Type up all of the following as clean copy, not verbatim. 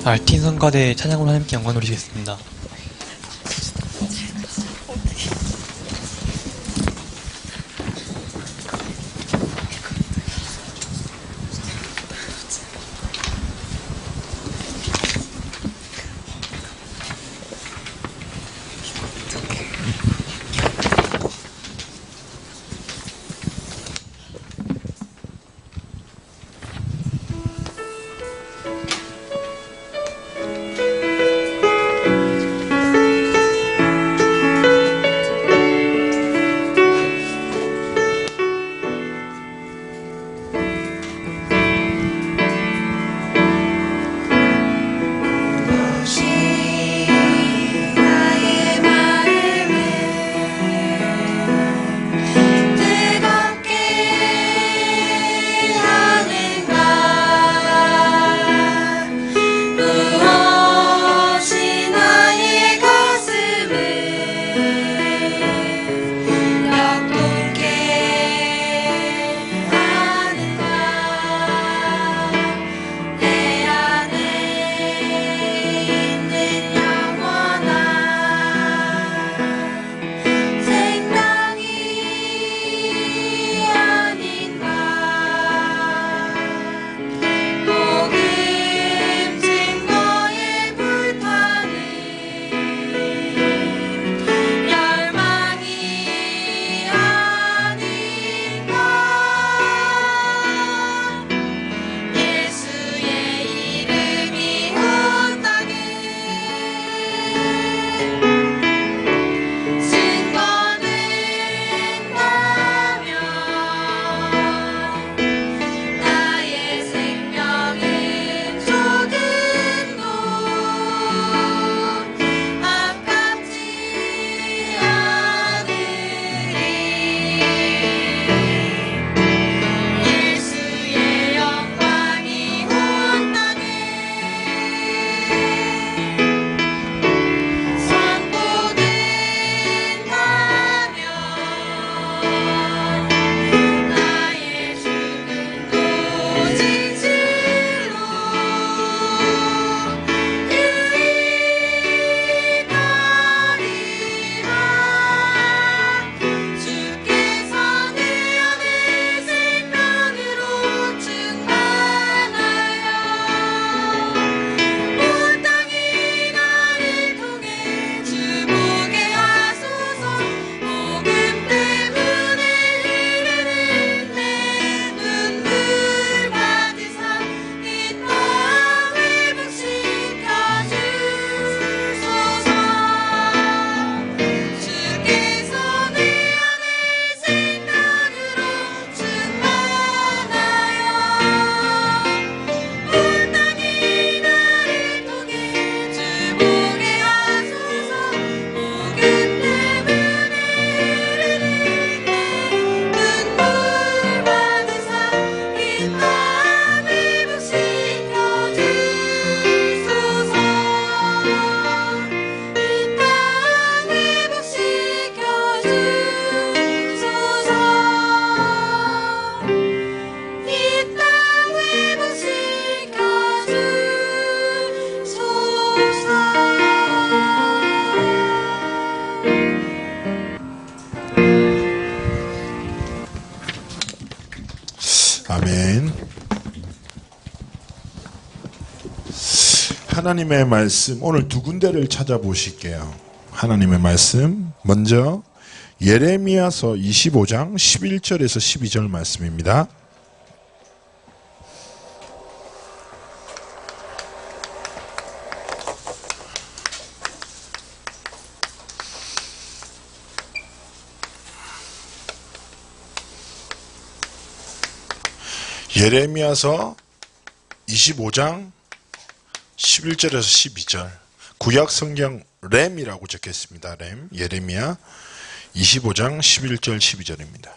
알틴 성가대 찬양으로 하나님께 영광 돌리겠습니다. 아멘. 하나님의 말씀 오늘 두 군데를 찾아보실게요. 하나님의 말씀 먼저 예레미야서 25장 11절에서 12절 말씀입니다. 예레미야서 25장 11절에서 12절 구약 성경 램이라고 적혔습니다. 램 예레미야 25장 11절 12절입니다.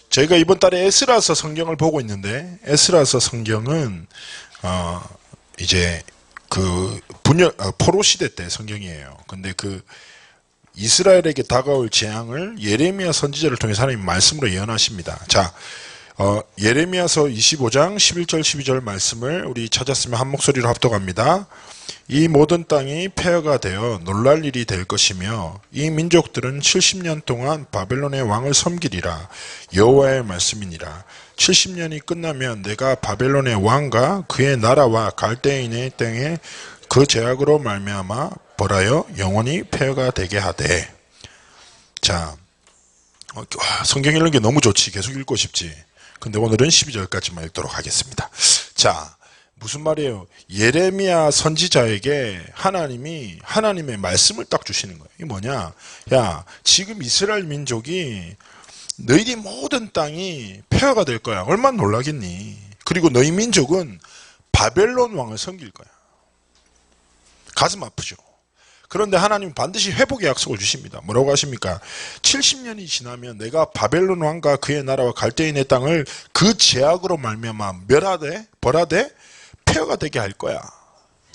저희가 이번 달에 에스라서 성경을 보고 있는데 에스라서 성경은 이제 그 포로 시대 때 성경이에요. 근데 그 이스라엘에게 다가올 재앙을 예레미야 선지자를 통해 하나님 말씀으로 예언하십니다. 자, 예레미야서 25장 11절 12절 말씀을 우리 찾았으면 한 목소리로 합독합니다. 이 모든 땅이 폐허가 되어 놀랄 일이 될 것이며 이 민족들은 70년 동안 바벨론의 왕을 섬기리라. 여호와의 말씀이니라. 70년이 끝나면 내가 바벨론의 왕과 그의 나라와 갈대인의 땅에 그 제약으로 말미암아 벌하여 영원히 폐허가 되게 하되. 자, 성경 읽는 게 너무 좋지. 계속 읽고 싶지. 근데 오늘은 12절까지만 읽도록 하겠습니다. 자, 무슨 말이에요? 예레미야 선지자에게 하나님이 하나님의 말씀을 딱 주시는 거예요. 이게 뭐냐? 야, 지금 이스라엘 민족이 너희들 모든 땅이 폐허가 될 거야. 얼마나 놀라겠니? 그리고 너희 민족은 바벨론 왕을 섬길 거야. 가슴 아프죠? 그런데 하나님은 반드시 회복의 약속을 주십니다. 뭐라고 하십니까? 70년이 지나면 내가 바벨론 왕과 그의 나라와 갈대인의 땅을 그 제약으로 말미암아 멸하되 벌하되 폐허가 되게 할 거야.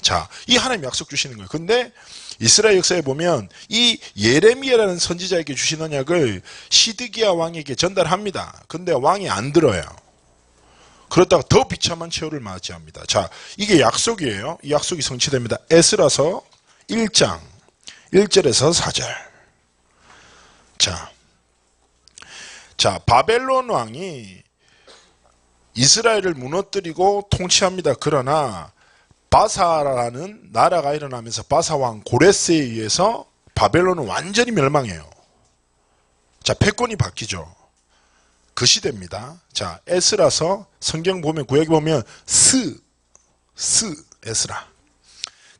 자, 이 하나님 약속 주시는 거예요. 근데 이스라엘 역사에 보면 이 예레미야라는 선지자에게 주신 언약을 시드기야 왕에게 전달합니다. 근데 왕이 안 들어요. 그러다가 더 비참한 최후를 맞이합니다. 자, 이게 약속이에요. 이 약속이 성취됩니다. 에스라서 1장 1절에서 4절. 자, 바벨론 왕이 이스라엘을 무너뜨리고 통치합니다. 그러나 바사라는 나라가 일어나면서 바사 왕 고레스에 의해서 바벨론은 완전히 멸망해요. 자, 패권이 바뀌죠. 그 시대입니다. 자, 에스라서 성경 보면 구약에 보면 에스라.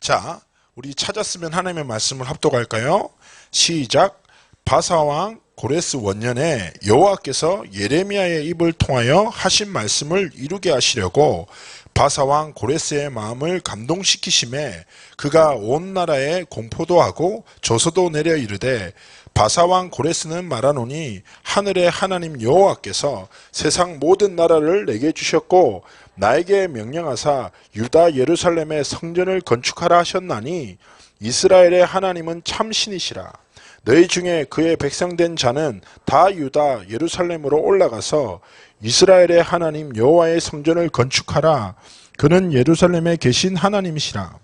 자, 우리 찾았으면 하나님의 말씀을 합독할까요? 시작. 바사왕 고레스 원년에 여호와께서 예레미야의 입을 통하여 하신 말씀을 이루게 하시려고 바사왕 고레스의 마음을 감동시키심에 그가 온 나라에 공포도 하고 조서도 내려 이르되 바사왕 고레스는 말하노니 하늘의 하나님 여호와께서 세상 모든 나라를 내게 주셨고 나에게 명령하사 유다 예루살렘의 성전을 건축하라 하셨나니 이스라엘의 하나님은 참신이시라. 너희 중에 그의 백성된 자는 다 유다 예루살렘으로 올라가서 이스라엘의 하나님 여호와의 성전을 건축하라. 그는 예루살렘에 계신 하나님이시라.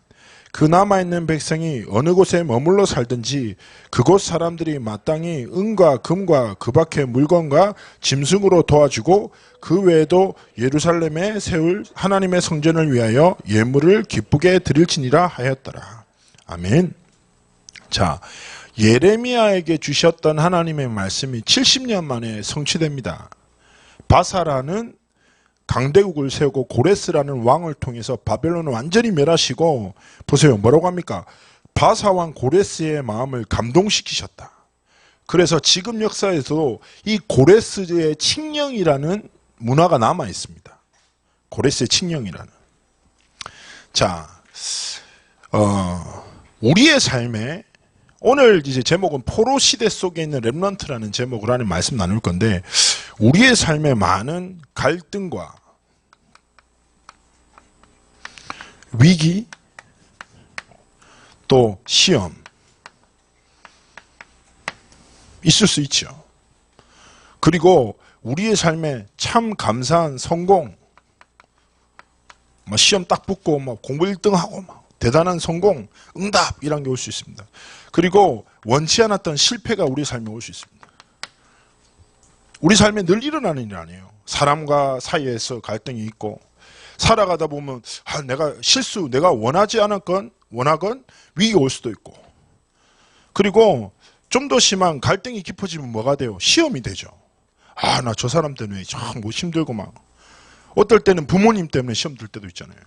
그 남아있는 백성이 어느 곳에 머물러 살든지 그곳 사람들이 마땅히 은과 금과 그 밖의 물건과 짐승으로 도와주고 그 외에도 예루살렘에 세울 하나님의 성전을 위하여 예물을 기쁘게 드릴지니라 하였더라. 아멘. 자, 예레미야에게 주셨던 하나님의 말씀이 70년 만에 성취됩니다. 바사라는 강대국을 세우고 고레스라는 왕을 통해서 바벨론을 완전히 멸하시고, 보세요, 뭐라고 합니까? 바사왕 고레스의 마음을 감동시키셨다. 그래서 지금 역사에서도 이 고레스의 칙령이라는 문화가 남아 있습니다. 고레스의 칙령이라는. 자, 우리의 삶에 오늘 이제 제목은 포로 시대 속에 있는 렘넌트라는 제목으로 하는 말씀 나눌 건데, 우리의 삶에 많은 갈등과 위기, 또 시험 있을 수 있죠. 그리고 우리의 삶에 참 감사한 성공, 시험 딱 붙고 공부 1등하고 대단한 성공, 응답 이런 게 올 수 있습니다. 그리고 원치 않았던 실패가 우리 삶에 올 수 있습니다. 우리 삶에 늘 일어나는 일 아니에요. 사람과 사이에서 갈등이 있고, 살아가다 보면 내가 원하지 않았건 원하건 위기가 올 수도 있고, 그리고 좀 더 심한 갈등이 깊어지면 뭐가 돼요? 시험이 되죠. 나 저 사람 때문에 참 힘들고 어떨 때는 부모님 때문에 시험 들 때도 있잖아요.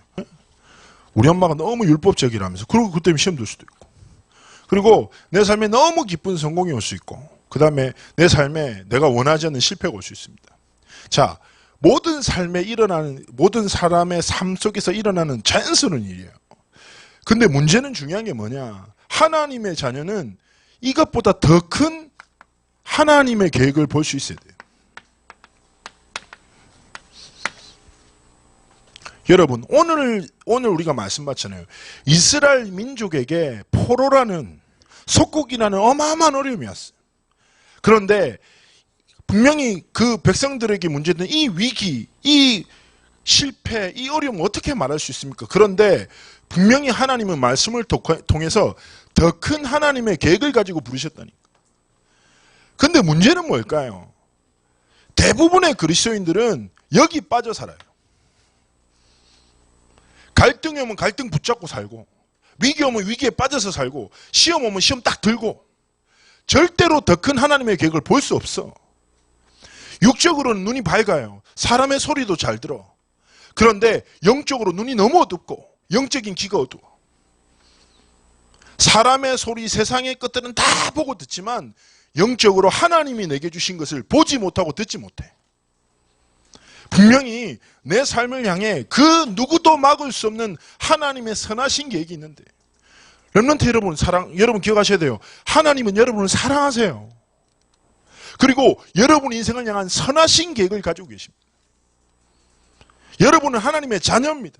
우리 엄마가 너무 율법적이라면서, 그리고 그 때문에 시험 들 수도 있고, 그리고 내 삶에 너무 기쁜 성공이 올 수 있고, 그 다음에 내 삶에 내가 원하지 않는 실패가 올 수 있습니다. 자, 모든 사람의 삶 속에서 일어나는 자연스러운 일이에요. 근데 문제는 중요한 게 뭐냐? 하나님의 자녀는 이것보다 더 큰 하나님의 계획을 볼 수 있어야 돼요. 여러분, 오늘 우리가 말씀 받잖아요. 이스라엘 민족에게 포로라는 속국이라는 어마어마한 어려움이 왔어요. 그런데 분명히 그 백성들에게 문제된 이 위기, 이 실패, 이 어려움 어떻게 말할 수 있습니까? 그런데 분명히 하나님은 말씀을 통해서 더 큰 하나님의 계획을 가지고 부르셨다니까. 근데 문제는 뭘까요? 대부분의 그리스도인들은 여기 빠져 살아요. 갈등이 오면 갈등 붙잡고 살고, 위기 오면 위기에 빠져서 살고, 시험 오면 시험 딱 들고, 절대로 더 큰 하나님의 계획을 볼 수 없어. 육적으로는 눈이 밝아요. 사람의 소리도 잘 들어. 그런데 영적으로 눈이 너무 어둡고 영적인 귀가 어두워. 사람의 소리, 세상의 것들은 다 보고 듣지만 영적으로 하나님이 내게 주신 것을 보지 못하고 듣지 못해. 분명히 내 삶을 향해 그 누구도 막을 수 없는 하나님의 선하신 계획이 있는데, 렘넌트 여러분 기억하셔야 돼요. 하나님은 여러분을 사랑하세요. 그리고 여러분 인생을 향한 선하신 계획을 가지고 계십니다. 여러분은 하나님의 자녀입니다.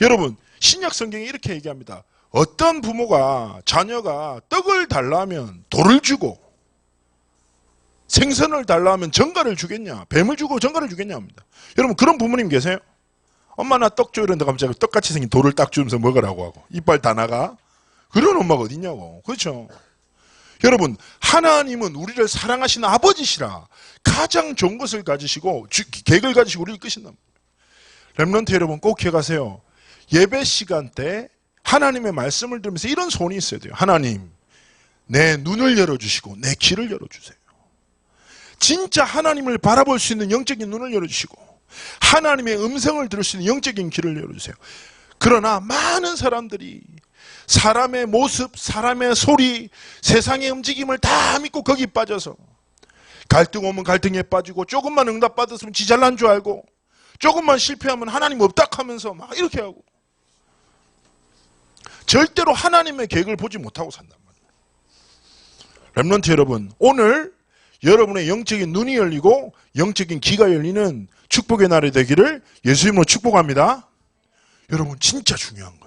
여러분, 신약 성경이 이렇게 얘기합니다. 어떤 부모가 자녀가 떡을 달라 하면 돌을 주고, 생선을 달라 하면 전갈을 주겠냐, 뱀을 주고 전갈을 주겠냐 합니다. 여러분, 그런 부모님 계세요? 엄마 나 떡 줘 이러는데 갑자기 떡같이 생긴 돌을 딱 주면서 먹으라고 하고 이빨 다 나가? 그런 엄마가 어디 있냐고. 그렇죠? 여러분, 하나님은 우리를 사랑하시는 아버지시라 가장 좋은 것을 가지시고 계획을 가지시고 우리를 이끄신다. 렘넌트 여러분 꼭 기억하세요. 예배 시간 때 하나님의 말씀을 들으면서 이런 소원이 있어야 돼요. 하나님, 내 눈을 열어주시고 내 귀를 열어주세요. 진짜 하나님을 바라볼 수 있는 영적인 눈을 열어주시고 하나님의 음성을 들을 수 있는 영적인 귀를 열어주세요. 그러나 많은 사람들이 사람의 모습, 사람의 소리, 세상의 움직임을 다 믿고 거기 빠져서 갈등 오면 갈등에 빠지고, 조금만 응답 받았으면 지 잘난 줄 알고, 조금만 실패하면 하나님 없다 하면서 막 이렇게 하고, 절대로 하나님의 계획을 보지 못하고 산단 말이에요. 렘넌트 여러분, 오늘 여러분의 영적인 눈이 열리고 영적인 귀가 열리는 축복의 날이 되기를 예수님으로 축복합니다. 여러분, 진짜 중요한 거예요.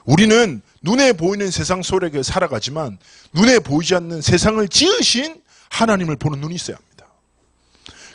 우리는 눈에 보이는 세상 속에 살아가지만 눈에 보이지 않는 세상을 지으신 하나님을 보는 눈이 있어야 합니다.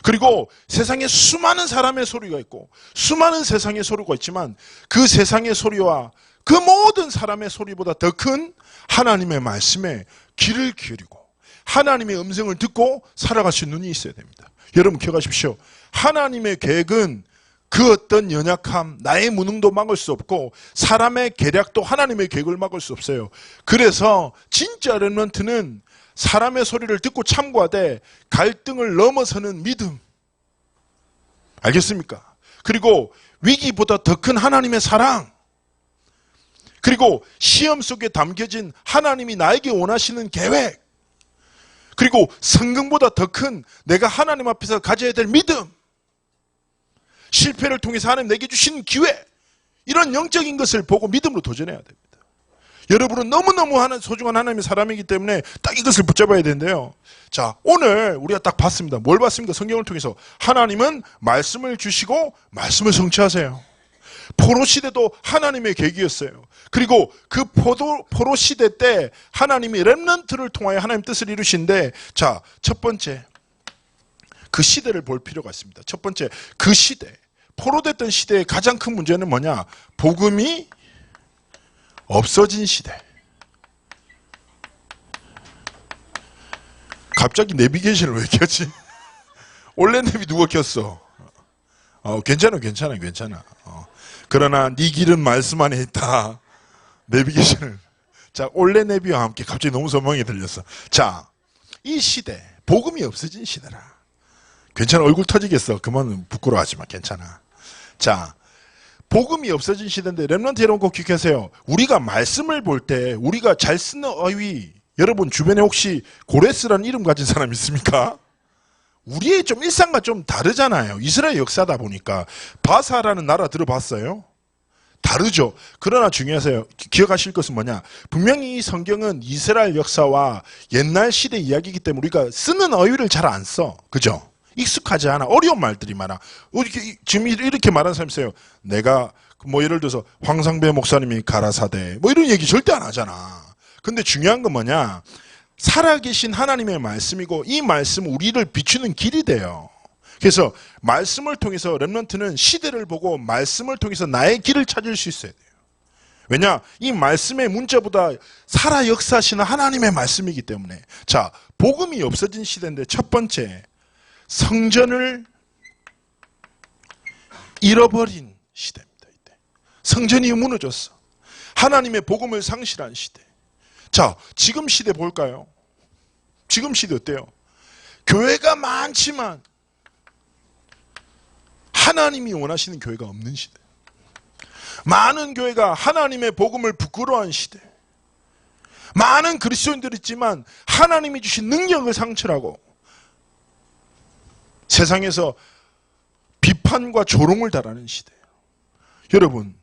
그리고 세상에 수많은 사람의 소리가 있고 수많은 세상의 소리가 있지만 그 세상의 소리와 그 모든 사람의 소리보다 더 큰 하나님의 말씀에 귀를 기울이고 하나님의 음성을 듣고 살아갈 수 있는 눈이 있어야 됩니다. 여러분 기억하십시오. 하나님의 계획은 그 어떤 연약함, 나의 무능도 막을 수 없고 사람의 계략도 하나님의 계획을 막을 수 없어요. 그래서 진짜 렘넌트는 사람의 소리를 듣고 참고하되 갈등을 넘어서는 믿음. 알겠습니까? 그리고 위기보다 더 큰 하나님의 사랑. 그리고 시험 속에 담겨진 하나님이 나에게 원하시는 계획. 그리고 성경보다 더 큰 내가 하나님 앞에서 가져야 될 믿음. 실패를 통해서 하나님 내게 주신 기회, 이런 영적인 것을 보고 믿음으로 도전해야 됩니다. 여러분은 너무너무 소중한 하나님의 사람이기 때문에 딱 이것을 붙잡아야 되는데요. 자, 오늘 우리가 딱 봤습니다. 뭘 봤습니까? 성경을 통해서 하나님은 말씀을 주시고 말씀을 성취하세요. 포로 시대도 하나님의 계획이었어요. 그리고 그 포로 시대 때 하나님이 렘넌트를 통하여 하나님 뜻을 이루신데, 자, 첫 번째 그 시대를 볼 필요가 있습니다. 첫 번째, 그 시대, 포로됐던 시대의 가장 큰 문제는 뭐냐? 복음이 없어진 시대. 갑자기 내비게이션을 왜 켰지? 원래 내비 누가 켰어? 괜찮아. 그러나 네 길은 말씀 안에 있다. 내비게이션을. 자, 올레 내비와 함께 갑자기 너무 소망이 들렸어. 자, 이 시대, 복음이 없어진 시대라. 괜찮아, 얼굴 터지겠어. 그만 부끄러워하지 마. 괜찮아. 자, 복음이 없어진 시대인데 렘넌트 여러분 꼭 기억하세요. 우리가 말씀을 볼 때 우리가 잘 쓰는 어휘, 여러분 주변에 혹시 고레스라는 이름 가진 사람 있습니까? 우리의 좀 일상과 좀 다르잖아요. 이스라엘 역사다 보니까. 바사라는 나라 들어봤어요? 다르죠. 그러나 중요하세요. 기억하실 것은 뭐냐? 분명히 이 성경은 이스라엘 역사와 옛날 시대 이야기이기 때문에 우리가 쓰는 어휘를 잘 안 써. 그죠? 익숙하지 않아. 어려운 말들이 많아. 지금 이렇게 말하는 사람이 있어요. 내가 뭐 예를 들어서 황상배 목사님이 가라사대 뭐 이런 얘기 절대 안 하잖아. 근데 중요한 건 뭐냐? 살아계신 하나님의 말씀이고 이 말씀은 우리를 비추는 길이 돼요. 그래서 말씀을 통해서 렘넌트는 시대를 보고 말씀을 통해서 나의 길을 찾을 수 있어야 돼요. 왜냐? 이 말씀의 문자보다 살아 역사하시는 하나님의 말씀이기 때문에. 자, 복음이 없어진 시대인데 첫 번째, 성전을 잃어버린 시대입니다. 이때. 성전이 무너졌어. 하나님의 복음을 상실한 시대. 자, 지금 시대 볼까요? 지금 시대 어때요? 교회가 많지만 하나님이 원하시는 교회가 없는 시대. 많은 교회가 하나님의 복음을 부끄러워한 시대. 많은 그리스도인들이 있지만 하나님이 주신 능력을 상실하고 세상에서 비판과 조롱을 당하는 시대예요. 여러분,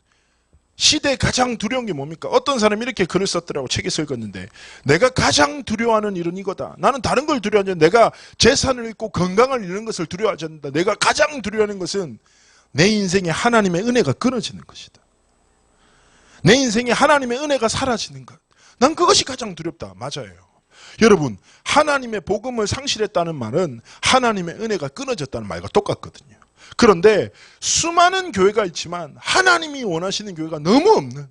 시대에 가장 두려운 게 뭡니까? 어떤 사람이 이렇게 글을 썼더라고. 책에 읽었는데 내가 가장 두려워하는 일은 이거다. 나는 다른 걸 두려워하지 않는다. 내가 재산을 잃고 건강을 잃는 것을 두려워하지 않는다. 내가 가장 두려워하는 것은 내 인생에 하나님의 은혜가 끊어지는 것이다. 내 인생에 하나님의 은혜가 사라지는 것. 난 그것이 가장 두렵다. 맞아요. 여러분, 하나님의 복음을 상실했다는 말은 하나님의 은혜가 끊어졌다는 말과 똑같거든요. 그런데 수많은 교회가 있지만 하나님이 원하시는 교회가 너무 없는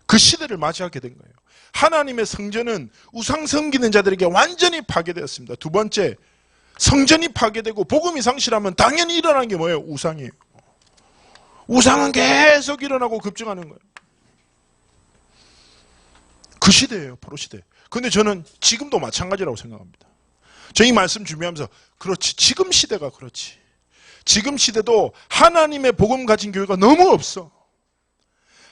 그 시대를 맞이하게 된 거예요. 하나님의 성전은 우상 섬기는 자들에게 완전히 파괴되었습니다. 두 번째, 성전이 파괴되고 복음이 상실하면 당연히 일어나는 게 뭐예요? 우상이에요. 우상은 계속 일어나고 급증하는 거예요. 그 시대예요. 포로 시대. 근데 저는 지금도 마찬가지라고 생각합니다. 저 이 말씀 준비하면서 그렇지, 지금 시대가 그렇지. 지금 시대도 하나님의 복음 가진 교회가 너무 없어.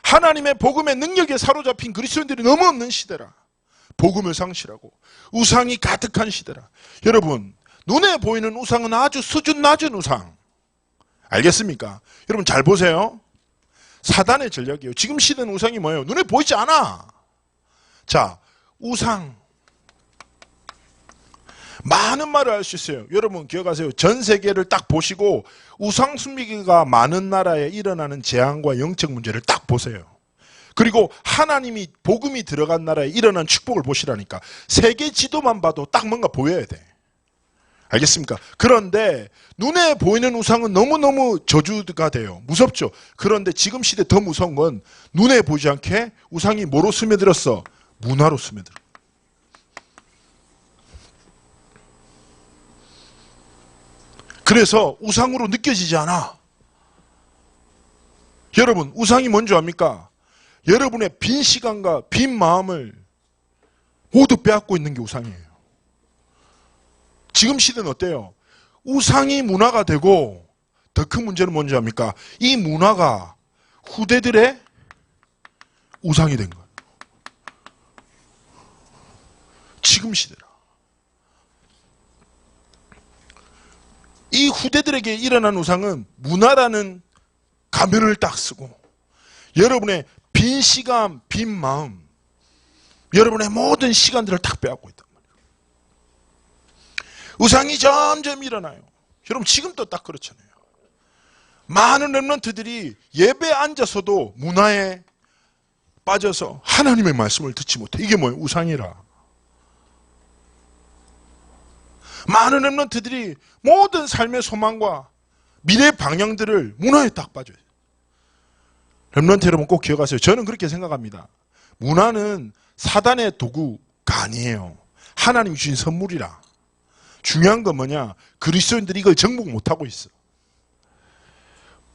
하나님의 복음의 능력에 사로잡힌 그리스도인들이 너무 없는 시대라. 복음을 상실하고 우상이 가득한 시대라. 여러분, 눈에 보이는 우상은 아주 수준 낮은 우상. 알겠습니까? 여러분 잘 보세요. 사단의 전략이에요. 지금 시대는 우상이 뭐예요? 눈에 보이지 않아. 자, 우상. 많은 말을 할 수 있어요. 여러분 기억하세요. 전 세계를 딱 보시고 우상 숭배가 많은 나라에 일어나는 재앙과 영적 문제를 딱 보세요. 그리고 하나님이 복음이 들어간 나라에 일어난 축복을 보시라니까. 세계 지도만 봐도 딱 뭔가 보여야 돼. 알겠습니까? 그런데 눈에 보이는 우상은 너무너무 저주가 돼요. 무섭죠? 그런데 지금 시대 더 무서운 건 눈에 보이지 않게 우상이 뭐로 스며들었어? 문화로 스며들어. 그래서 우상으로 느껴지지 않아. 여러분, 우상이 뭔지 압니까? 여러분의 빈 시간과 빈 마음을 모두 빼앗고 있는 게 우상이에요. 지금 시대는 어때요? 우상이 문화가 되고 더 큰 문제는 뭔지 압니까? 이 문화가 후대들의 우상이 된 거예요. 지금 시대라. 이 후대들에게 일어난 우상은 문화라는 가면을 딱 쓰고 여러분의 빈 시간, 빈 마음, 여러분의 모든 시간들을 딱 빼앗고 있단 말이에요. 우상이 점점 일어나요. 여러분 지금도 딱 그렇잖아요. 많은 렘넌트들이 예배에 앉아서도 문화에 빠져서 하나님의 말씀을 듣지 못해. 이게 뭐예요? 우상이라. 많은 렘넌트들이 모든 삶의 소망과 미래 방향들을 문화에 딱 빠져요. 렘넌트 여러분 꼭 기억하세요. 저는 그렇게 생각합니다. 문화는 사단의 도구가 아니에요. 하나님이 주신 선물이라. 중요한 건 뭐냐? 그리스도인들이 이걸 정복 못하고 있어.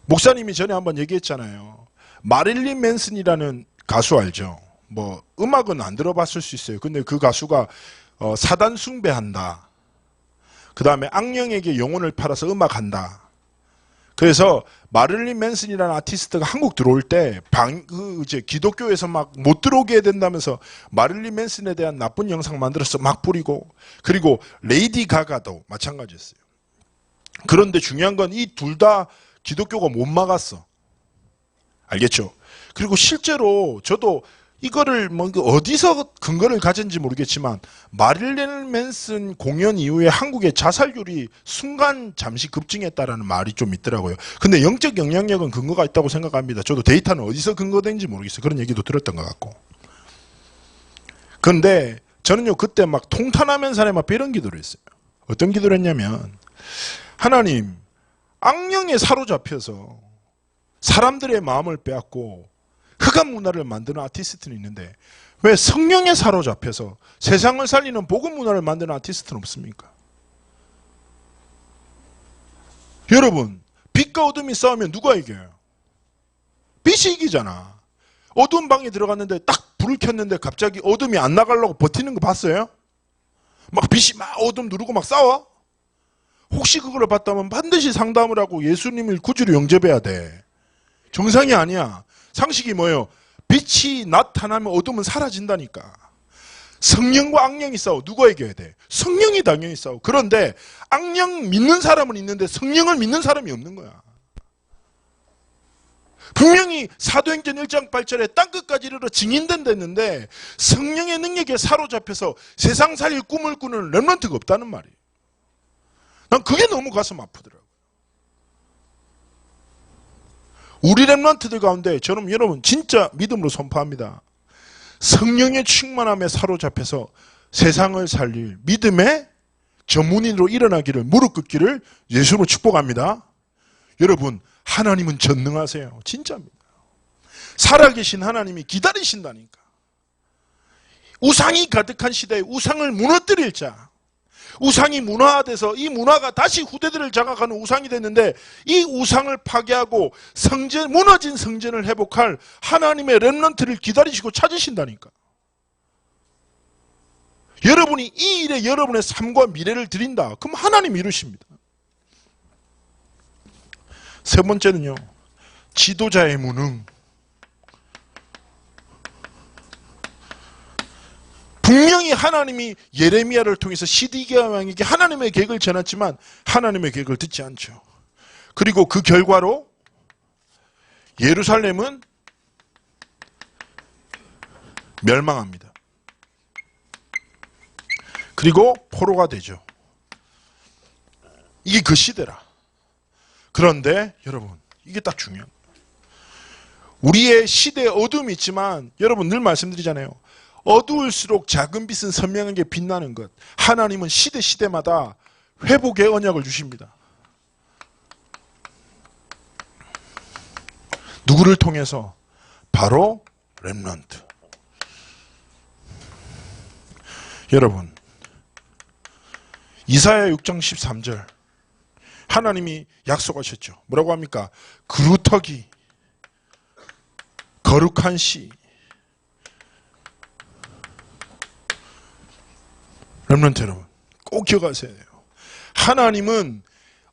목사님이 전에 한번 얘기했잖아요. 마릴린 맨슨이라는 가수 알죠? 뭐 음악은 안 들어봤을 수 있어요. 근데 그 가수가 사단 숭배한다. 그 다음에 악령에게 영혼을 팔아서 음악한다. 그래서 마릴린 맨슨이라는 아티스트가 한국 들어올 때 기독교에서 막 못 들어오게 해야 된다면서 마릴린 맨슨에 대한 나쁜 영상 만들어서 막 뿌리고, 그리고 레이디 가가도 마찬가지였어요. 그런데 중요한 건 이 둘 다 기독교가 못 막았어. 알겠죠? 그리고 실제로 저도 이거를 뭐 어디서 근거를 가진지 모르겠지만 마릴린 맨슨 공연 이후에 한국의 자살률이 순간 잠시 급증했다라는 말이 좀 있더라고요. 근데 영적 영향력은 근거가 있다고 생각합니다. 저도 데이터는 어디서 근거된지 모르겠어요. 그런 얘기도 들었던 것 같고. 그런데 저는요 그때 막 통탄하면서 막 이런 기도를 했어요. 어떤 기도를 했냐면, 하나님, 악령에 사로잡혀서 사람들의 마음을 빼앗고 흑암 문화를 만드는 아티스트는 있는데 왜 성령에 사로잡혀서 세상을 살리는 복음 문화를 만드는 아티스트는 없습니까? 여러분, 빛과 어둠이 싸우면 누가 이겨요? 빛이 이기잖아. 어두운 방에 들어갔는데 딱 불을 켰는데 갑자기 어둠이 안 나가려고 버티는 거 봤어요? 막 빛이 막 어둠 누르고 막 싸워? 혹시 그걸 봤다면 반드시 상담을 하고 예수님을 구주로 영접해야 돼. 정상이 아니야. 상식이 뭐예요? 빛이 나타나면 어둠은 사라진다니까. 성령과 악령이 싸워. 누가 이겨야 돼? 성령이 당연히 싸워. 그런데 악령 믿는 사람은 있는데 성령을 믿는 사람이 없는 거야. 분명히 사도행전 1장 8절에 땅끝까지 이르러 증인된 데있는데 성령의 능력에 사로잡혀서 세상 살릴 꿈을 꾸는 렘넌트가 없다는 말이에요. 난 그게 너무 가슴 아프더라고요. 우리 렘넌트들 가운데 저는 여러분 진짜 믿음으로 선포합니다. 성령의 충만함에 사로잡혀서 세상을 살릴 믿음의 전문인으로 일어나기를, 무릎 꿇기를 예수로 축복합니다. 여러분, 하나님은 전능하세요. 진짜입니다. 살아계신 하나님이 기다리신다니까. 우상이 가득한 시대에 우상을 무너뜨릴 자, 우상이 문화화돼서 이 문화가 다시 후대들을 장악하는 우상이 됐는데 이 우상을 파괴하고 성전, 무너진 성전을 회복할 하나님의 렘넌트를 기다리시고 찾으신다니까. 여러분이 이 일에 여러분의 삶과 미래를 드린다. 그럼 하나님 이루십니다. 세 번째는요, 지도자의 무능. 분명히 하나님이 예레미야를 통해서 시드기야 왕에게 하나님의 계획을 전했지만 하나님의 계획을 듣지 않죠. 그리고 그 결과로 예루살렘은 멸망합니다. 그리고 포로가 되죠. 이게 그 시대라. 그런데 여러분, 이게 딱 중요한 거예요. 우리의 시대에 어둠이 있지만 여러분 늘 말씀드리잖아요. 어두울수록 작은 빛은 선명하게 빛나는 것. 하나님은 시대마다 회복의 언약을 주십니다. 누구를 통해서? 바로 렘넌트. 여러분, 이사야 6장 13절 하나님이 약속하셨죠. 뭐라고 합니까? 그루터기, 거룩한 씨. 렘넌트 여러분, 꼭 기억하셔야 돼요. 하나님은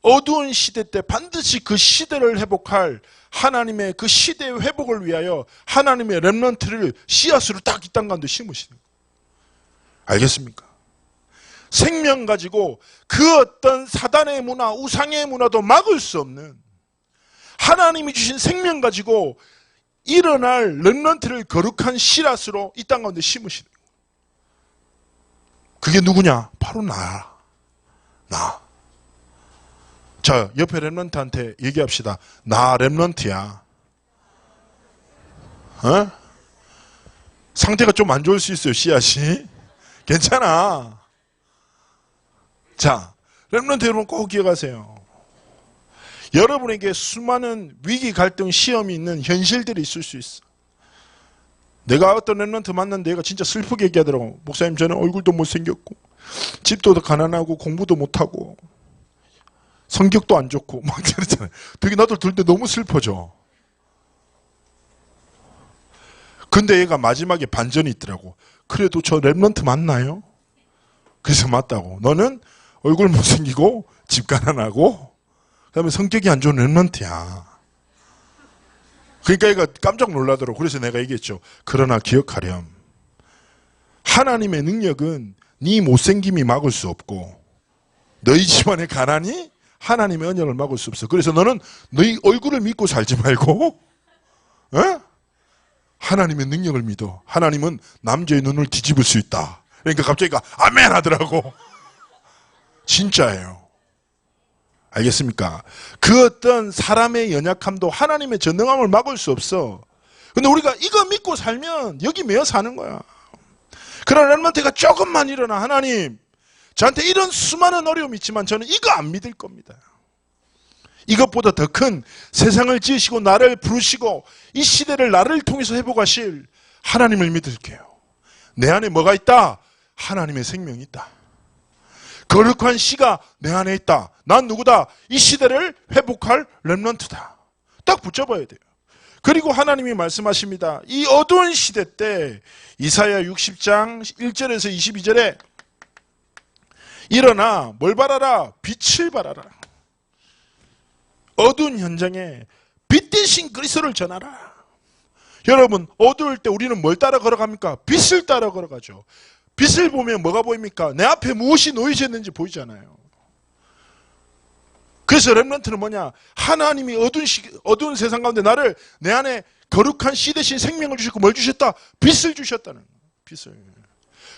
어두운 시대 때 반드시 그 시대를 회복할 하나님의 그 시대의 회복을 위하여 하나님의 렘넌트를 씨앗으로 딱 이 땅 가운데 심으시는 거예요. 알겠습니까? 생명 가지고 그 어떤 사단의 문화, 우상의 문화도 막을 수 없는 하나님이 주신 생명 가지고 일어날 렘넌트를 거룩한 씨앗으로 이 땅 가운데 심으시는 거예요. 그게 누구냐? 바로 나. 자, 옆에 렘넌트한테 얘기합시다. 나 렘넌트야. 어? 상태가 좀 안 좋을 수 있어요, 씨앗이. 괜찮아. 자, 렘넌트 여러분 꼭 기억하세요. 여러분에게 수많은 위기, 갈등, 시험이 있는 현실들이 있을 수 있어. 내가 어떤 렘넌트 만났는데 얘가 진짜 슬프게 얘기하더라고. 목사님, 저는 얼굴도 못생겼고 집도 가난하고 공부도 못하고 성격도 안 좋고 막 이러잖아요. 되게 나도 들을 때 너무 슬퍼져. 근데 얘가 마지막에 반전이 있더라고. 그래도 저 렘넌트 맞나요? 그래서 맞다고. 너는 얼굴 못생기고 집 가난하고 그다음에 성격이 안 좋은 렘넌트야. 그러니까 얘가 깜짝 놀라더라고. 그래서 내가 얘기했죠. 그러나 기억하렴. 하나님의 능력은 네 못생김이 막을 수 없고 너희 집안의 가난이 하나님의 언약을 막을 수 없어. 그래서 너는 너희 얼굴을 믿고 살지 말고 하나님의 능력을 믿어. 하나님은 남자의 눈을 뒤집을 수 있다. 그러니까 갑자기 아멘 하더라고. 진짜예요. 알겠습니까? 그 어떤 사람의 연약함도 하나님의 전능함을 막을 수 없어. 근데 우리가 이거 믿고 살면 여기 매여 사는 거야. 그런 렘넌트가 조금만 일어나 하나님 저한테 이런 수많은 어려움이 있지만 저는 이거 안 믿을 겁니다. 이것보다 더 큰 세상을 지으시고 나를 부르시고 이 시대를 나를 통해서 회복하실 하나님을 믿을게요. 내 안에 뭐가 있다? 하나님의 생명이 있다. 거룩한 씨가 내 안에 있다. 난 누구다? 이 시대를 회복할 렘넌트다. 딱 붙잡아야 돼요. 그리고 하나님이 말씀하십니다. 이 어두운 시대 때 이사야 60장 1절에서 22절에 일어나 뭘 바라라? 빛을 바라라. 어두운 현장에 빛 대신 그리스도를 전하라. 여러분 어두울 때 우리는 뭘 따라 걸어갑니까? 빛을 따라 걸어가죠. 빛을 보면 뭐가 보입니까? 내 앞에 무엇이 놓여져 있는지 보이잖아요. 그래서 렘넌트는 뭐냐? 하나님이 어두운 세상 가운데 나를 내 안에 거룩한 씨 대신 생명을 주셨고 뭘 주셨다? 빛을 주셨다는 거예요. 빛을.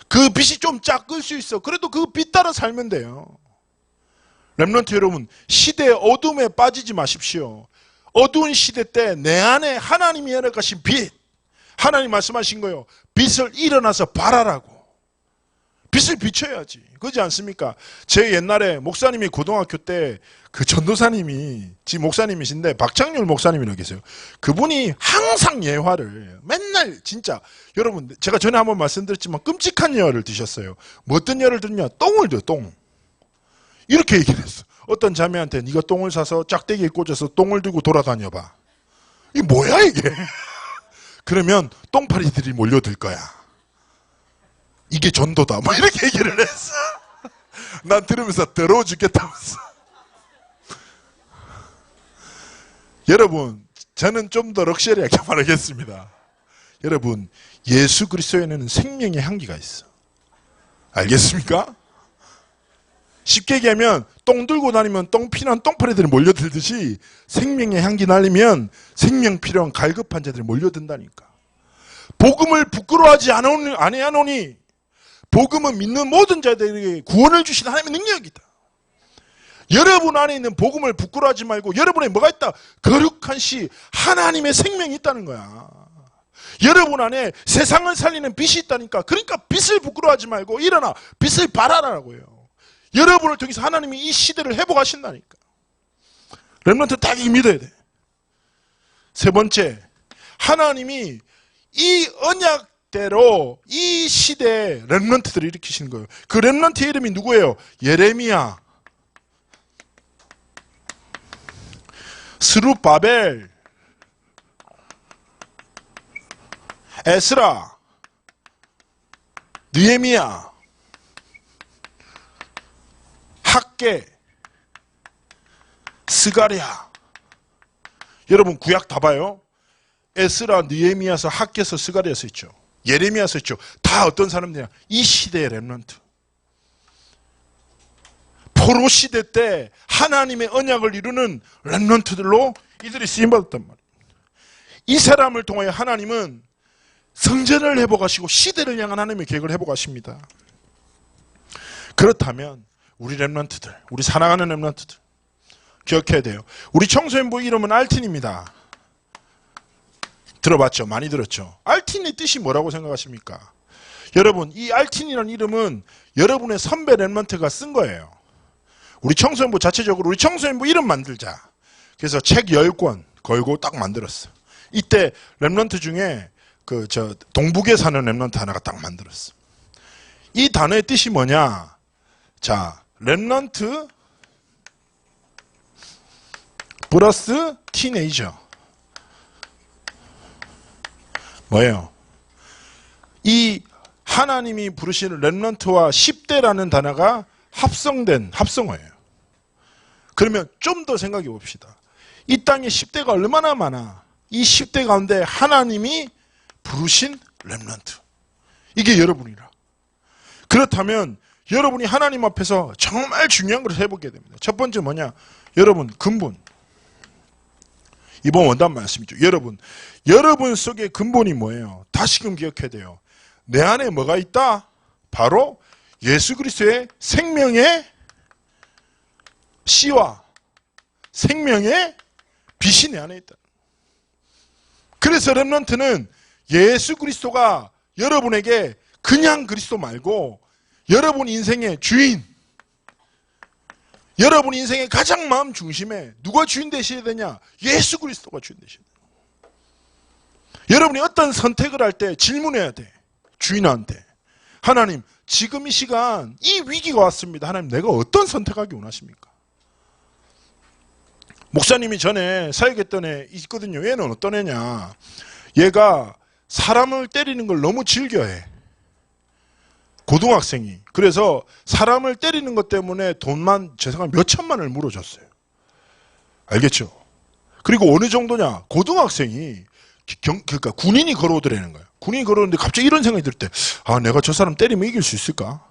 그 빛이 좀 작을 수 있어. 그래도 그 빛 따라 살면 돼요. 렘넌트 여러분, 시대의 어둠에 빠지지 마십시오. 어두운 시대 때 내 안에 하나님이 열어가신 빛, 하나님 말씀하신 거예요. 빛을 일어나서 발하라고. 빛을 비춰야지. 그렇지 않습니까? 제 옛날에 목사님이 고등학교 때 그 전도사님이 지금 목사님이신데 박창률 목사님이라고 계세요. 그분이 항상 예화를 맨날 진짜 여러분 제가 전에 한번 말씀드렸지만 끔찍한 예화를 드셨어요. 뭐 어떤 예화를 드냐? 똥을 줘, 똥. 이렇게 얘기를 했어. 어떤 자매한테 네가 똥을 사서 짝대기에 꽂아서 똥을 들고 돌아다녀봐. 이게 뭐야 이게? 그러면 똥파리들이 몰려들 거야. 이게 전도다. 뭐 이렇게 얘기를 했어. 난 들으면서 더러워 죽겠다면서. 여러분, 저는 좀 더 럭셔리하게 말하겠습니다. 여러분, 예수 그리스도에는 생명의 향기가 있어. 알겠습니까? 쉽게 얘기하면 똥 들고 다니면 똥 필요한 똥파리들이 몰려들듯이 생명의 향기 날리면 생명 필요한 갈급한 자들이 몰려든다니까. 복음을 부끄러워하지 아니하노니 복음은 믿는 모든 자들에게 구원을 주신 하나님의 능력이다. 여러분 안에 있는 복음을 부끄러워하지 말고 여러분에 뭐가 있다? 거룩한 씨 하나님의 생명이 있다는 거야. 여러분 안에 세상을 살리는 빛이 있다니까. 그러니까 빛을 부끄러워하지 말고 일어나 빛을 발하라고요. 여러분을 통해서 하나님이 이 시대를 회복하신다니까. 렘넌트 딱 믿어야 돼. 세 번째, 하나님이 이 언약대로 이 시대에 렘넌트들을 일으키시는 거예요. 그 렘넌트의 이름이 누구예요? 예레미야, 스룹바벨, 에스라, 느헤미야, 학개, 스가랴. 여러분 구약 다 봐요. 에스라, 느헤미야서, 학개서, 스가랴서 있죠. 예레미야서 있죠. 다 어떤 사람들이냐? 이 시대의 렘넌트. 포로 시대 때 하나님의 언약을 이루는 렘넌트들로 이들이 쓰임받았단 말이에요. 이 사람을 통하여 하나님은 성전을 회복하시고 시대를 향한 하나님의 계획을 회복하십니다. 그렇다면 우리 렘넌트들, 우리 사랑하는 렘넌트들 기억해야 돼요. 우리 청소년부 이름은 알틴입니다. 들어봤죠? 많이 들었죠? 알틴의 뜻이 뭐라고 생각하십니까? 여러분, 이 알틴이라는 이름은 여러분의 선배 렘넌트가 쓴 거예요. 우리 청소년부 자체적으로 우리 청소년부 이름 만들자. 그래서 책 10권 걸고 딱 만들었어. 이때 렘넌트 중에 동북에 사는 렘넌트 하나가 딱 만들었어. 이 단어의 뜻이 뭐냐? 자, 렘넌트 플러스 티네이저. 뭐예요? 이 하나님이 부르시는 렘넌트와 10대라는 단어가 합성어예요. 그러면 좀 더 생각해 봅시다. 이 땅에 10대가 얼마나 많아? 이 10대 가운데 하나님이 부르신 렘넌트. 이게 여러분이라. 그렇다면 여러분이 하나님 앞에서 정말 중요한 것을 해보게 됩니다. 첫 번째 뭐냐? 여러분 근본. 이번 원단 말씀이죠. 여러분 속의 근본이 뭐예요? 다시금 기억해야 돼요. 내 안에 뭐가 있다? 바로 예수 그리스도의 생명의 씨와 생명의 빛이 내 안에 있다. 그래서 렘넌트는 예수 그리스도가 여러분에게 그냥 그리스도 말고 여러분 인생의 주인, 여러분 인생의 가장 마음 중심에 누가 주인 되셔야 되냐? 예수 그리스도가 주인 되셔야 돼요. 여러분이 어떤 선택을 할 때 질문해야 돼. 주인한테. 하나님, 지금 이 시간 이 위기가 왔습니다. 하나님, 내가 어떤 선택하기 원하십니까? 목사님이 전에 사역했던 애 있거든요. 얘는 어떤 애냐? 얘가 사람을 때리는 걸 너무 즐겨해. 고등학생이. 그래서 사람을 때리는 것 때문에 돈만 죄송한 몇 천만을 물어줬어요. 알겠죠? 그리고 어느 정도냐? 고등학생이 그러니까 군인이 걸어오더라는 거예요. 군인이 걸어오는데 갑자기 이런 생각이 들 때, 아, 내가 저 사람 때리면 이길 수 있을까?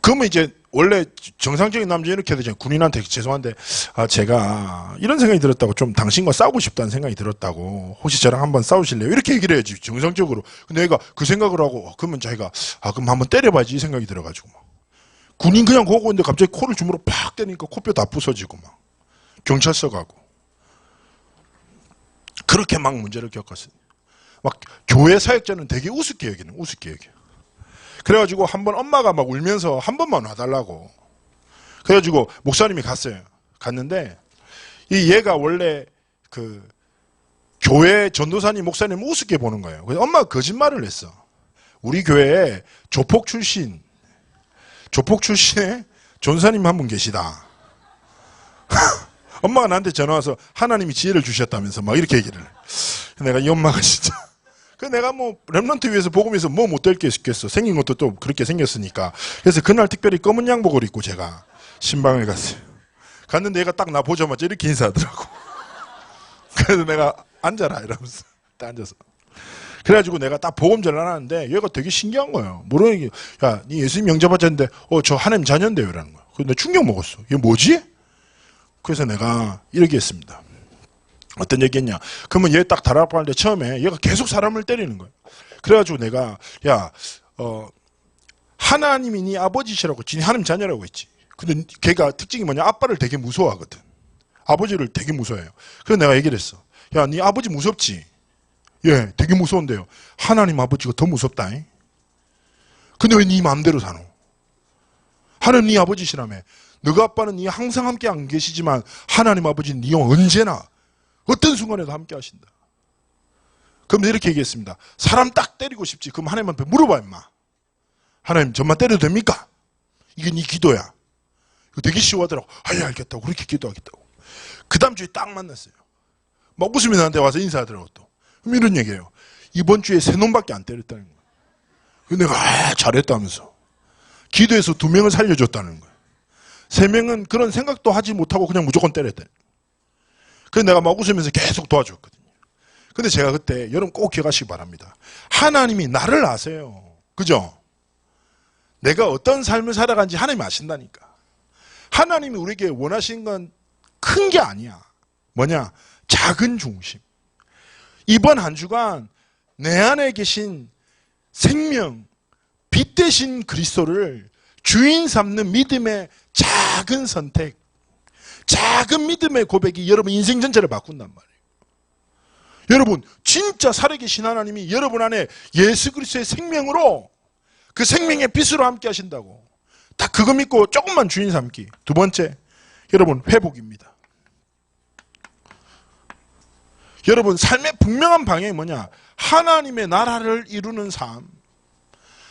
그러면 이제 원래 정상적인 남자 이렇게 되잖아요. 군인한테 죄송한데, 아, 제가 이런 생각이 들었다고, 좀 당신과 싸우고 싶다는 생각이 들었다고, 혹시 저랑 한번 싸우실래요? 이렇게 얘기를 해야지, 정상적으로. 근데 얘가 그 생각을 하고, 그러면 자기가, 아, 그럼 한번 때려봐야지 이 생각이 들어가지고 막. 군인 그냥 거고 있는데 갑자기 코를 주먹으로 팍 때리니까 코뼈 다 부서지고 막. 경찰서 가고. 그렇게 막 문제를 겪었어요. 막 교회 사역자는 되게 우습게 여기는, 우습게 여겨. 그래가지고 한번 엄마가 막 울면서 한 번만 와달라고. 그래가지고 목사님이 갔어요. 갔는데 이 얘가 원래 그 교회 전도사님 목사님 우습게 보는 거예요. 그래서 엄마가 거짓말을 했어. 우리 교회에 조폭 출신의 전도사님 한 분 계시다. 엄마가 나한테 전화와서 하나님이 지혜를 주셨다면서 막 이렇게 얘기를 해. 내가 이 엄마가 진짜. 그래서 내가 뭐 렘넌트 위해서 복음에서 뭐 못 될 게 있겠어. 생긴 것도 또 그렇게 생겼으니까. 그래서 그날 특별히 검은 양복을 입고 제가 신방을 갔어요. 갔는데 얘가 딱 나 보자마자 이렇게 인사하더라고. 그래서 내가 앉아라 이러면서 딱 앉아서. 그래가지고 내가 딱 복음 전하는데 얘가 되게 신기한 거예요. 모르는 게, 야, 니 예수님 영접하자는데 저 하나님 자녀인데요 이라는 거야. 그래서 내가 충격 먹었어. 이게 뭐지? 그래서 내가 이렇게 했습니다. 어떤 얘기했냐? 그러면 얘 딱 다락방 할 때 처음에 얘가 계속 사람을 때리는 거예요. 그래가지고 내가, 야, 하나님이 네 아버지시라고, 지네 하나님 자녀라고 했지. 근데 걔가 특징이 뭐냐? 아빠를 되게 무서워하거든. 아버지를 되게 무서워해요. 그래서 내가 얘기를 했어. 야, 네 아버지 무섭지? 예, 되게 무서운데요. 하나님 아버지가 더 무섭다. 근데 왜 네 마음대로 사노? 하나님 네 아버지시라며. 너가 아빠는 네 항상 함께 안 계시지만 하나님 아버지는 네 언제나 어떤 순간에도 함께 하신다. 그럼 이렇게 얘기했습니다. 사람 딱 때리고 싶지. 그럼 하나님 앞에 물어봐 임마. 하나님 저만 때려도 됩니까? 이게 네 기도야. 이거 되게 쉬워하더라고. 아예 알겠다고. 그렇게 기도하겠다고. 그 다음 주에 딱 만났어요. 막 웃으면 나한테 와서 인사하더라고 또. 그럼 이런 얘기예요. 이번 주에 3놈밖에 안 때렸다는 거예요. 근데 내가 잘했다면서. 기도해서 2명을 살려줬다는 거예요. 3명은 그런 생각도 하지 못하고 그냥 무조건 때렸대. 그래서 내가 막 웃으면서 계속 도와줬거든요. 근데 제가 그때 여러분 꼭 기억하시기 바랍니다. 하나님이 나를 아세요. 그죠? 내가 어떤 삶을 살아간지 하나님이 아신다니까. 하나님이 우리에게 원하시는 건 큰 게 아니야. 뭐냐? 작은 중심. 이번 한 주간 내 안에 계신 생명, 빛 대신 그리스도를 주인 삼는 믿음의 작은 선택, 작은 믿음의 고백이 여러분 인생 전체를 바꾼단 말이에요. 여러분 진짜 살아계신 하나님이 여러분 안에 예수 그리스도의 생명으로 그 생명의 빛으로 함께 하신다고. 딱 그거 믿고 조금만 주인 삼기. 두 번째, 여러분 회복입니다. 여러분 삶의 분명한 방향이 뭐냐? 하나님의 나라를 이루는 삶.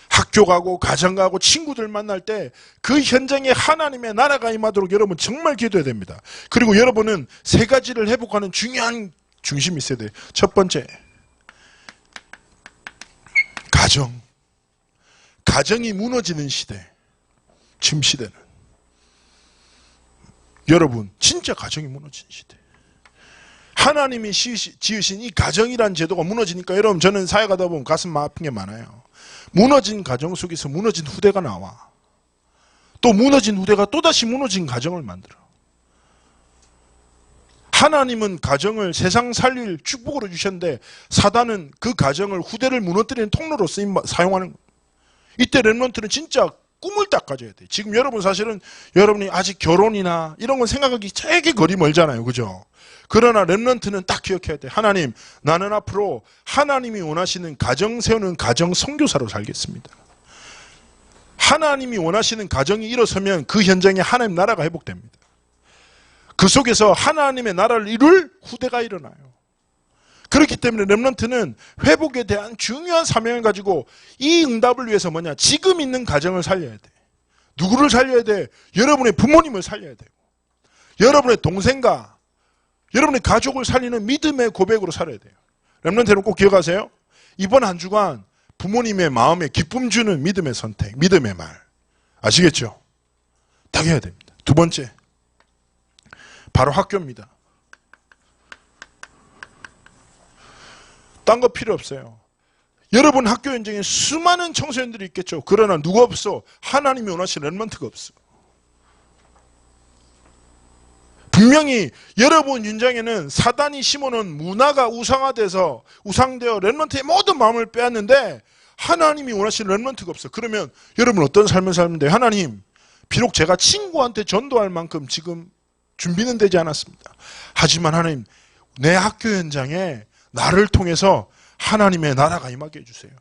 학교 가고 가정 가고 친구들 만날 때 그 현장에 하나님의 나라가 임하도록 여러분 정말 기도해야 됩니다. 그리고 여러분은 3가지를 회복하는 중요한 중심이 있어야 돼요. 첫 번째, 가정. 가정이 무너지는 시대. 지금 시대는. 여러분 진짜 가정이 무너지는 시대. 하나님이 지으신 이 가정이라는 제도가 무너지니까 여러분 저는 사역하다 보면 가슴 아픈 게 많아요. 무너진 가정 속에서 무너진 후대가 나와. 또 무너진 후대가 또다시 무너진 가정을 만들어. 하나님은 가정을 세상 살릴 축복으로 주셨는데 사단은 그 가정을 후대를 무너뜨리는 통로로 사용하는 거예요. 이때 렘넌트는 진짜 꿈을 딱 가져야 돼. 지금 여러분 사실은 여러분이 아직 결혼이나 이런 건 생각하기 되게 거리 멀잖아요. 그죠? 그러나 렘넌트는 딱 기억해야 돼. 하나님, 나는 앞으로 하나님이 원하시는 가정 세우는 가정 선교사로 살겠습니다. 하나님이 원하시는 가정이 일어서면 그 현장에 하나님 나라가 회복됩니다. 그 속에서 하나님의 나라를 이룰 후대가 일어나요. 그렇기 때문에 렘넌트는 회복에 대한 중요한 사명을 가지고 이 응답을 위해서 뭐냐? 지금 있는 가정을 살려야 돼. 누구를 살려야 돼? 여러분의 부모님을 살려야 돼요. 여러분의 동생과 여러분의 가족을 살리는 믿음의 고백으로 살아야 돼요. 렘넌트 여러분 꼭 기억하세요. 이번 한 주간 부모님의 마음에 기쁨 주는 믿음의 선택, 믿음의 말. 아시겠죠? 딱 해야 됩니다. 두 번째, 바로 학교입니다. 딴 거 필요 없어요. 여러분 학교 현장에 수많은 청소년들이 있겠죠. 그러나 누가 없어? 하나님이 원하시는 렘넌트가 없어. 분명히 여러분 현장에는 사단이 심어놓은 문화가 우상화돼서 우상되어 렘넌트의 모든 마음을 빼앗는데 하나님이 원하시는 렘넌트가 없어. 그러면 여러분 어떤 삶을 살는데 하나님, 비록 제가 친구한테 전도할 만큼 지금 준비는 되지 않았습니다. 하지만 하나님, 내 학교 현장에 나를 통해서 하나님의 나라가 임하게 해주세요.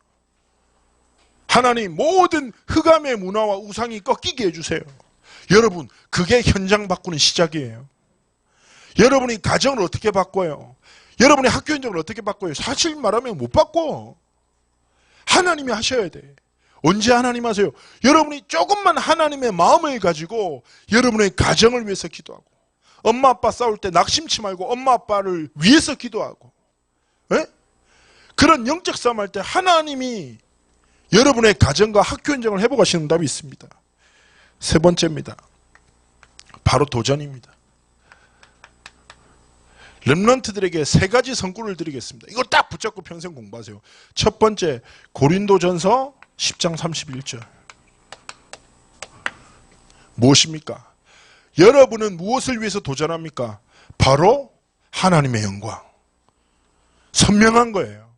하나님, 모든 흑암의 문화와 우상이 꺾이게 해주세요. 여러분, 그게 현장 바꾸는 시작이에요. 여러분이 가정을 어떻게 바꿔요? 여러분의 학교 현장을 어떻게 바꿔요? 사실 말하면 못 바꿔. 하나님이 하셔야 돼. 언제 하나님 하세요? 여러분이 조금만 하나님의 마음을 가지고 여러분의 가정을 위해서 기도하고, 엄마 아빠 싸울 때 낙심치 말고 엄마 아빠를 위해서 기도하고, 에? 그런 영적 싸움 할 때 하나님이 여러분의 가정과 학교 현장을 회복하시는 답이 있습니다. 세 번째입니다. 바로 도전입니다. 렘넌트들에게 세 가지 선구를 드리겠습니다. 이걸 딱 붙잡고 평생 공부하세요. 첫 번째, 고린도전서 10장 31절. 무엇입니까? 여러분은 무엇을 위해서 도전합니까? 바로 하나님의 영광. 선명한 거예요.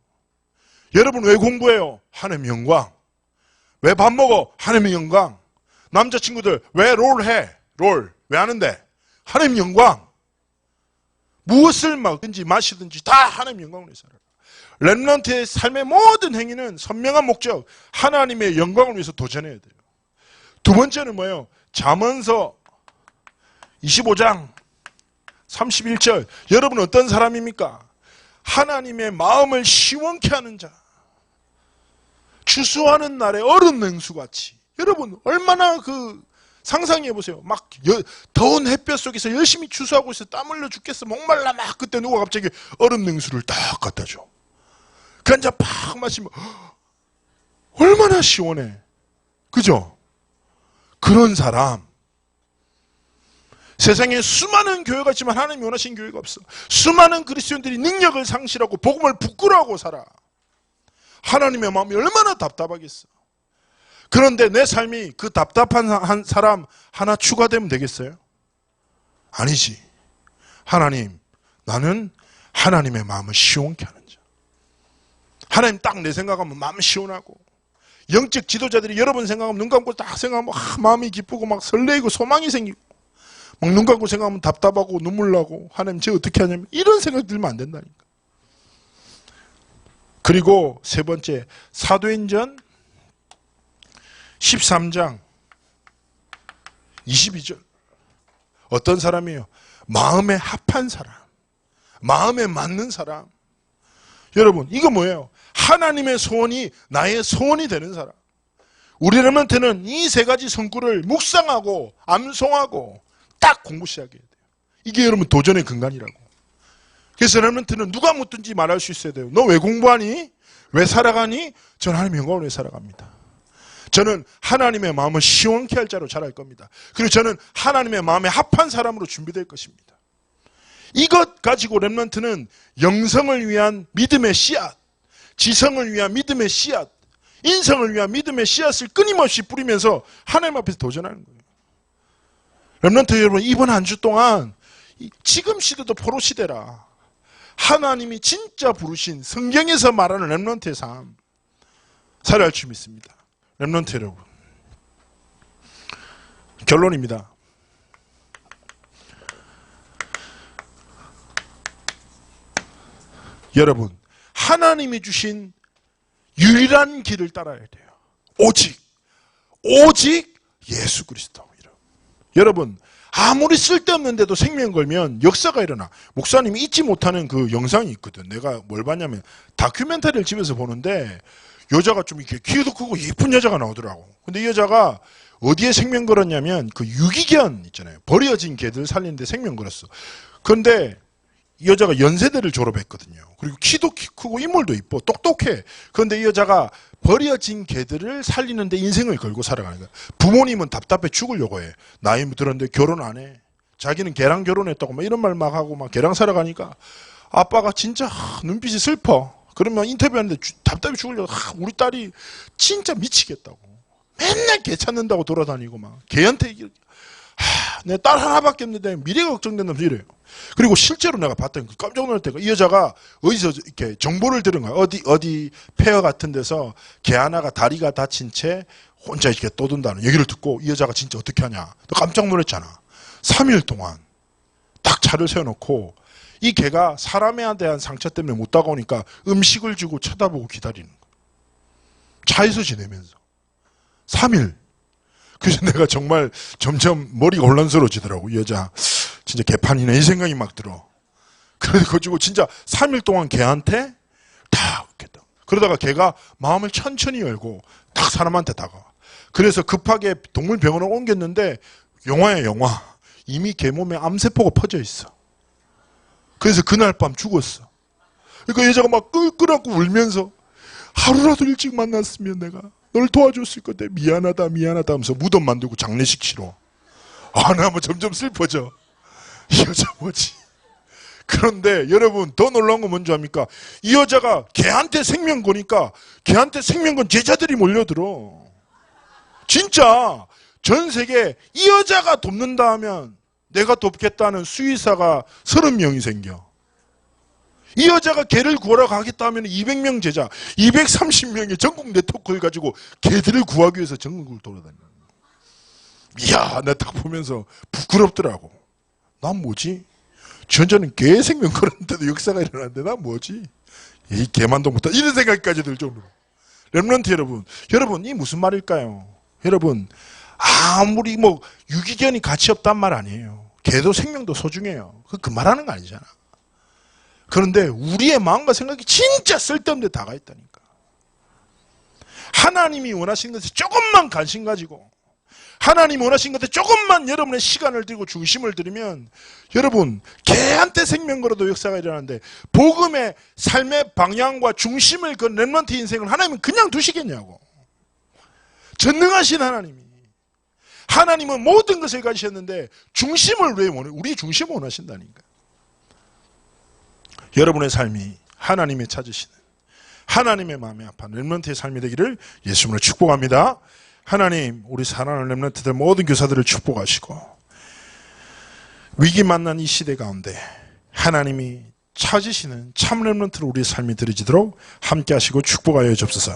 여러분 왜 공부해요? 하나님의 영광. 왜 밥 먹어? 하나님의 영광. 남자친구들 왜 롤 해? 롤. 왜 하는데? 하나님의 영광. 무엇을 먹든지 마시든지 다 하나님의 영광을 위해서 살아요. 렘넌트의 삶의 모든 행위는 선명한 목적, 하나님의 영광을 위해서 도전해야 돼요. 두 번째는 뭐예요? 잠언서 25장 31절. 여러분 어떤 사람입니까? 하나님의 마음을 시원케 하는 자. 추수하는 날에 얼음 냉수같이. 여러분 얼마나 상상해 보세요. 막 더운 햇볕 속에서 열심히 추수하고 있어. 땀 흘려 죽겠어. 목말라 막. 그때 누가 갑자기 얼음 냉수를 딱 갖다 줘. 그 한 잔 팍 마시면 얼마나 시원해. 그죠? 그런 사람. 세상에 수많은 교회가 있지만 하나님이 원하시는 교회가 없어. 수많은 그리스도인들이 능력을 상실하고 복음을 부끄러워하고 살아. 하나님의 마음이 얼마나 답답하겠어. 그런데 내 삶이 그 답답한 한 사람 하나 추가되면 되겠어요? 아니지. 하나님, 나는 하나님의 마음을 시원케 하는 자. 하나님 딱 내 생각하면 마음 시원하고, 영적 지도자들이 여러분 생각하면 눈 감고 딱 생각하면 마음이 기쁘고 막 설레이고 소망이 생기고, 막 눈 감고 생각하면 답답하고 눈물 나고, 하나님 쟤 어떻게 하냐면 이런 생각 들면 안 된다니까. 그리고 세 번째, 사도행전 13장 22절. 어떤 사람이에요? 마음에 합한 사람, 마음에 맞는 사람. 여러분 이거 뭐예요? 하나님의 소원이 나의 소원이 되는 사람. 우리 렘넌트는 이 세 가지 성구를 묵상하고 암송하고 딱 공부 시작해야 돼요. 이게 여러분 도전의 근간이라고. 그래서 렘넌트는 누가 묻든지 말할 수 있어야 돼요. 너 왜 공부하니? 왜 살아가니? 저는 하나님의 영광을 위해 살아갑니다. 저는 하나님의 마음을 시원케 할 자로 자랄 겁니다. 그리고 저는 하나님의 마음에 합한 사람으로 준비될 것입니다. 이것 가지고 렘넌트는 영성을 위한 믿음의 씨앗, 지성을 위한 믿음의 씨앗, 인성을 위한 믿음의 씨앗을 끊임없이 뿌리면서 하나님 앞에서 도전하는 거예요. 렘넌트 여러분, 이번 한 주 동안 지금 시대도 포로 시대라. 하나님이 진짜 부르신 성경에서 말하는 렘넌트의 삶 살아갈 줄 믿습니다. 렘넌트 여러분, 결론입니다. 여러분, 하나님이 주신 유일한 길을 따라야 돼요. 오직 예수 그리스도. 여러분, 아무리 쓸데없는데도 생명 걸면 역사가 일어나. 목사님이 잊지 못하는 그 영상이 있거든. 내가 뭘 봤냐면 다큐멘터리를 집에서 보는데 여자가 좀 이렇게 키도 크고 예쁜 여자가 나오더라고. 근데 이 여자가 어디에 생명 걸었냐면 그 유기견 있잖아요. 버려진 개들 살리는데 생명 걸었어. 그런데 이 여자가 연세대를 졸업했거든요. 그리고 키도 크고 인물도 이뻐, 똑똑해. 그런데 이 여자가 버려진 개들을 살리는데 인생을 걸고 살아가는 거야. 부모님은 답답해 죽으려고 해. 나이 들었는데 결혼 안 해. 자기는 개랑 결혼했다고 막 이런 말 막 하고 막 개랑 살아가니까 아빠가 진짜 눈빛이 슬퍼. 그러면 인터뷰하는데 답답해 죽으려고 우리 딸이 진짜 미치겠다고. 맨날 개 찾는다고 돌아다니고 막 개한테 내 딸 하나밖에 없는데 미래가 걱정된다면서 이래요. 그리고 실제로 내가 봤더니 깜짝 놀랄 때가 이 여자가 어디서 이렇게 정보를 들은 거야. 어디 페어 같은 데서 개 하나가 다리가 다친 채 혼자 이렇게 떠든다는 얘기를 듣고 이 여자가 진짜 어떻게 하냐. 너 깜짝 놀랐잖아. 3일 동안 딱 차를 세워놓고 이 개가 사람에 대한 상처 때문에 못 다가오니까 음식을 주고 쳐다보고 기다리는 거야. 차에서 지내면서 3일. 그래서 내가 정말 점점 머리가 혼란스러워지더라고. 이 여자 진짜 개판이네 이 생각이 막 들어. 그래가지고 진짜 3일 동안 개한테 다 웃겠다. 그러다가 개가 마음을 천천히 열고 딱 사람한테 다가와. 그래서 급하게 동물병원을 옮겼는데 영화야 영화. 이미 개 몸에 암세포가 퍼져 있어. 그래서 그날 밤 죽었어. 그러니까 여자가 막 끌끌하고 울면서 하루라도 일찍 만났으면 내가 널 도와줬을 건데 미안하다 하면서 무덤 만들고 장례식 치러. 나 뭐 점점 슬퍼져. 이 여자 뭐지? 그런데 여러분 더 놀라운 건 뭔지 압니까? 이 여자가 걔한테 생명 거니까 걔한테 생명 건 제자들이 몰려들어. 진짜 전 세계 이 여자가 돕는다 하면 내가 돕겠다는 수의사가 30명이 생겨. 이 여자가 개를 구하러 가겠다 하면 200명 제자, 230명의 전국 네트워크를 가지고 개들을 구하기 위해서 전국을 돌아다녀. 이야, 나 딱 보면서 부끄럽더라고. 난 뭐지? 전자는 개 생명 걸었는데도 역사가 일어났는데 난 뭐지? 이 개만도 못하 이런 생각까지 들 정도로. 렘넌트 여러분 이 무슨 말일까요? 여러분 아무리 뭐 유기견이 가치 없단 말 아니에요. 개도 생명도 소중해요. 그 말하는 거 아니잖아. 그런데 우리의 마음과 생각이 진짜 쓸데없는 데 다가 있다니까. 하나님이 원하시는 것에 조금만 관심 가지고 하나님이 원하시는 것에 조금만 여러분의 시간을 들이고 중심을 들이면 여러분 개한테 생명 걸어도 역사가 일어나는데 복음의 삶의 방향과 중심을 건 렘넌트 인생을 하나님은 그냥 두시겠냐고. 전능하신 하나님은 모든 것을 가지셨는데 중심을 왜 원해? 우리 중심을 원하신다니까. 여러분의 삶이 하나님이 찾으시는 하나님의 마음에 합한 렘넌트의 삶이 되기를 예수님으로 축복합니다. 하나님 우리 사랑하는 렘넌트들 모든 교사들을 축복하시고 위기 만난 이 시대 가운데 하나님이 찾으시는 참 렘넌트로 우리의 삶이 드려지도록 함께 하시고 축복하여 주옵소서.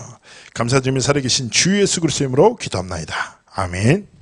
감사드리며 살아계신 주 예수 그리스도의 이름으로 기도합나이다. 아멘.